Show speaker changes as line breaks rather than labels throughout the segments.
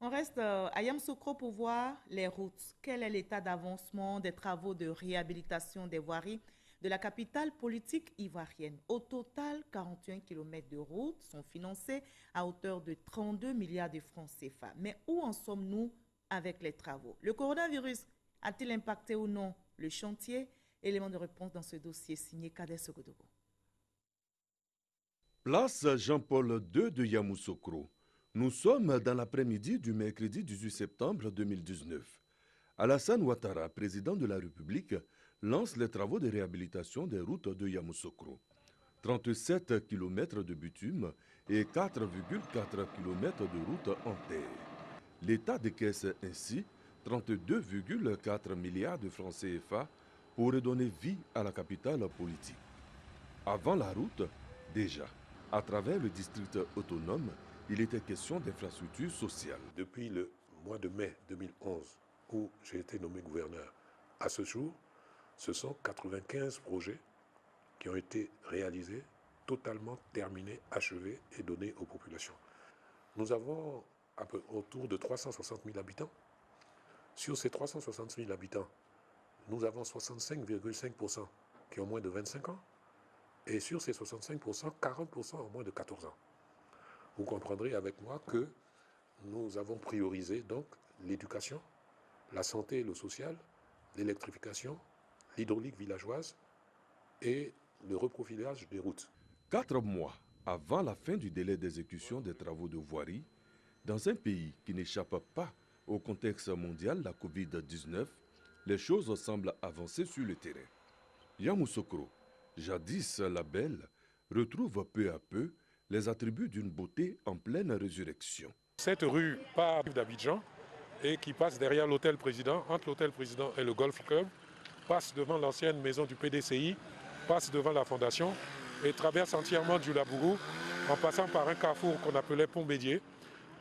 On reste à Yamoussoukro pour voir les routes. Quel est l'état d'avancement des travaux de réhabilitation des voiries de la capitale politique ivoirienne? Au total, 41 kilomètres de routes sont financés à hauteur de 32 milliards de francs CFA. Mais où en sommes-nous avec les travaux? Le coronavirus a-t-il impacté ou non le chantier? Élément de réponse dans ce dossier signé Kader Sogodogo.
Place Jean-Paul II de Yamoussoukro. Nous sommes dans l'après-midi du mercredi 18 septembre 2019. Alassane Ouattara, président de la République, lance les travaux de réhabilitation des routes de Yamoussoukro. 37 km de bitume et 4,4 km de route en terre. L'État décaisse ainsi 32,4 milliards de francs CFA pour redonner vie à la capitale politique. Avant la route, déjà, à travers le district autonome, il était question d'infrastructures sociales.
Depuis le mois de mai 2011, où j'ai été nommé gouverneur, à ce jour, ce sont 95 projets qui ont été réalisés, totalement terminés, achevés et donnés aux populations. Nous avons autour de 360 000 habitants. Sur ces 360 000 habitants, nous avons 65,5% qui ont moins de 25 ans. Et sur ces 65%, 40% ont moins de 14 ans. Vous comprendrez avec moi que nous avons priorisé donc l'éducation, la santé et le social, l'électrification, l'hydraulique villageoise et le reprofilage des routes.
4 mois avant la fin du délai d'exécution des travaux de voirie, dans un pays qui n'échappe pas au contexte mondial, la Covid-19, les choses semblent avancer sur le terrain. Yamoussoukro, jadis la belle, retrouve peu à peu les attributs d'une beauté en pleine résurrection.
Cette rue part d'Abidjan et qui passe derrière l'hôtel président, entre l'hôtel président et le golf club, passe devant l'ancienne maison du PDCI, passe devant la fondation et traverse entièrement du Labourou en passant par un carrefour qu'on appelait Pont Bédier.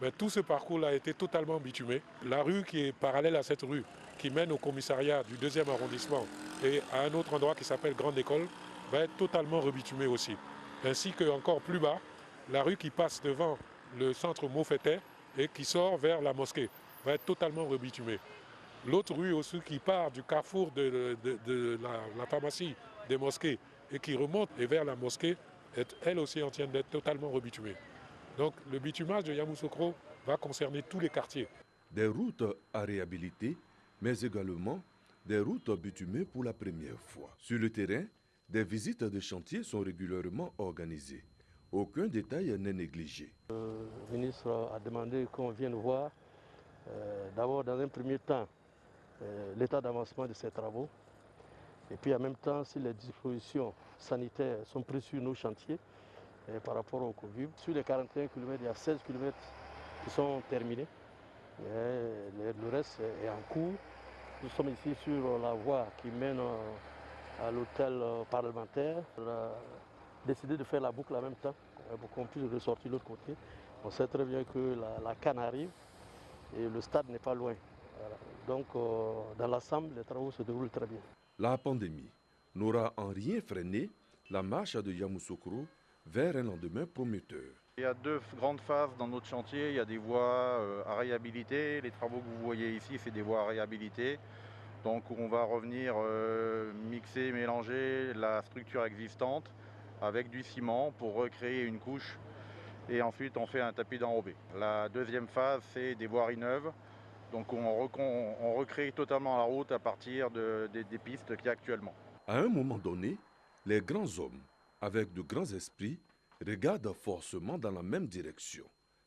Mais tout ce parcours-là a été totalement bitumé. La rue qui est parallèle à cette rue, qui mène au commissariat du 2e arrondissement et à un autre endroit qui s'appelle Grande École, va être totalement rebitumée aussi. Ainsi que encore plus bas, la rue qui passe devant le centre Moffettet et qui sort vers la mosquée va être totalement rebitumée. L'autre rue aussi qui part du carrefour de la pharmacie des mosquées et qui remonte et vers la mosquée est elle aussi en train d'être totalement rebitumée. Donc le bitumage de Yamoussoukro va concerner tous les quartiers.
Des routes à réhabiliter, mais également des routes bitumées pour la première fois. Sur le terrain, des visites de chantier sont régulièrement organisées. Aucun détail n'est négligé.
Le ministre a demandé qu'on vienne voir, d'abord dans un premier temps, l'état d'avancement de ces travaux, et puis en même temps si les dispositions sanitaires sont prises sur nos chantiers par rapport au Covid. Sur les 41 km, il y a 16 km qui sont terminés, le reste est en cours. Nous sommes ici sur la voie qui mène à l'hôtel parlementaire. On a décidé de faire la boucle en même temps pour qu'on puisse ressortir de l'autre côté. On sait très bien que la canne arrive et le stade n'est pas loin. Voilà. Donc dans l'ensemble, les travaux se déroulent très bien.
La pandémie n'aura en rien freiné la marche de Yamoussoukro vers un lendemain prometteur.
Il y a 2 grandes phases dans notre chantier. Il y a des voies à réhabiliter. Les travaux que vous voyez ici, c'est des voies à réhabiliter. Donc on va revenir mixer, mélanger la structure existante avec du ciment pour recréer une couche. Et ensuite on fait un tapis d'enrobé. La deuxième phase, c'est des voiries neuves. Donc on recrée totalement la route à partir des pistes qu'il y a actuellement.
À un moment donné, les grands hommes, avec de grands esprits, regardent forcément dans la même direction,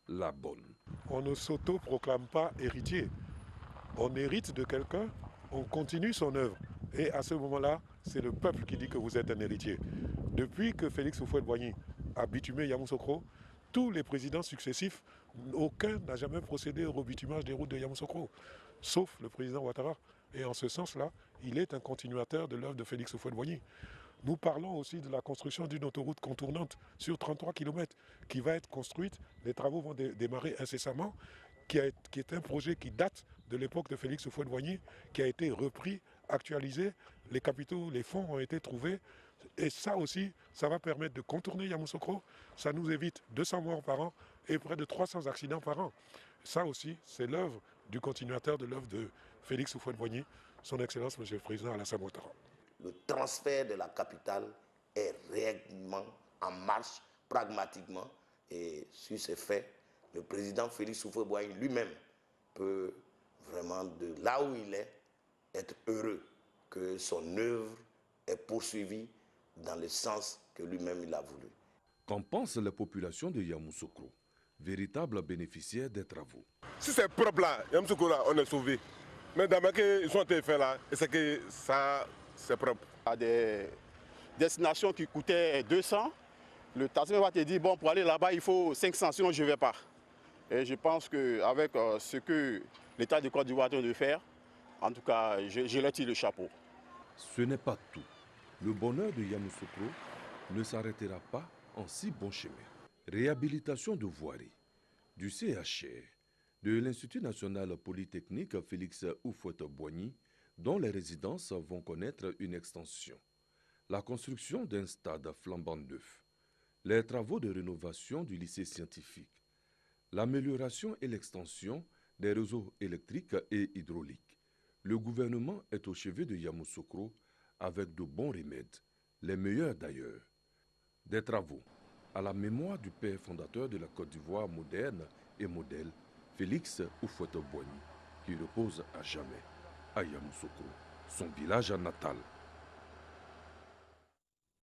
la bonne.
On ne s'auto-proclame pas héritier. On hérite de quelqu'un, on continue son œuvre. Et à ce moment-là, c'est le peuple qui dit que vous êtes un héritier. Depuis que Félix Houphouët-Boigny a bitumé Yamoussoukro, tous les présidents successifs, aucun n'a jamais procédé au rebitumage des routes de Yamoussoukro, sauf le président Ouattara. Et en ce sens-là, il est un continuateur de l'œuvre de Félix Houphouët-Boigny. Nous parlons aussi de la construction d'une autoroute contournante sur 33 km qui va être construite. Les travaux vont démarrer incessamment, qui est un projet qui date de l'époque de Félix Houphouët-Boigny, qui a été repris, actualisé. Les capitaux, les fonds ont été trouvés. Et ça aussi, ça va permettre de contourner Yamoussoukro. Ça nous évite 200 morts par an et près de 300 accidents par an. Ça aussi, c'est l'œuvre du continuateur de l'œuvre de Félix Houphouët-Boigny, son Excellence, M. le Président Alassane Ouattara.
Le transfert de la capitale est réellement en marche, pragmatiquement. Et sur ces faits, le président Félix Houphouët-Boigny lui-même peut vraiment, de là où il est, être heureux que son œuvre est poursuivie dans le sens que lui-même il a voulu.
Qu'en pensent les populations de Yamoussoukro, véritables bénéficiaires des travaux?
Si c'est propre là, Yamoussoukro là, on est sauvé. Mais d'abord qu'ils sont faits là, c'est que ça, c'est propre.
À des destinations qui coûtaient 200, le taximètre va te dire, bon, pour aller là-bas, il faut 500, sinon je ne vais pas. Et je pense qu'avec ce que l'État de Côte d'Ivoire est en train de faire, en tout cas, je leur tire le chapeau.
Ce n'est pas tout. Le bonheur de Yamoussoukro ne s'arrêtera pas en si bon chemin. Réhabilitation de voirie, du CHR, de l'Institut national polytechnique Félix Houphouët-Boigny, dont les résidences vont connaître une extension. La construction d'un stade flambant neuf. Les travaux de rénovation du lycée scientifique. L'amélioration et l'extension des réseaux électriques et hydrauliques. Le gouvernement est au chevet de Yamoussoukro avec de bons remèdes, les meilleurs d'ailleurs. Des travaux à la mémoire du père fondateur de la Côte d'Ivoire moderne et modèle, Félix Houphouët-Boigny, qui repose à jamais à Yamoussoukro, son village natal.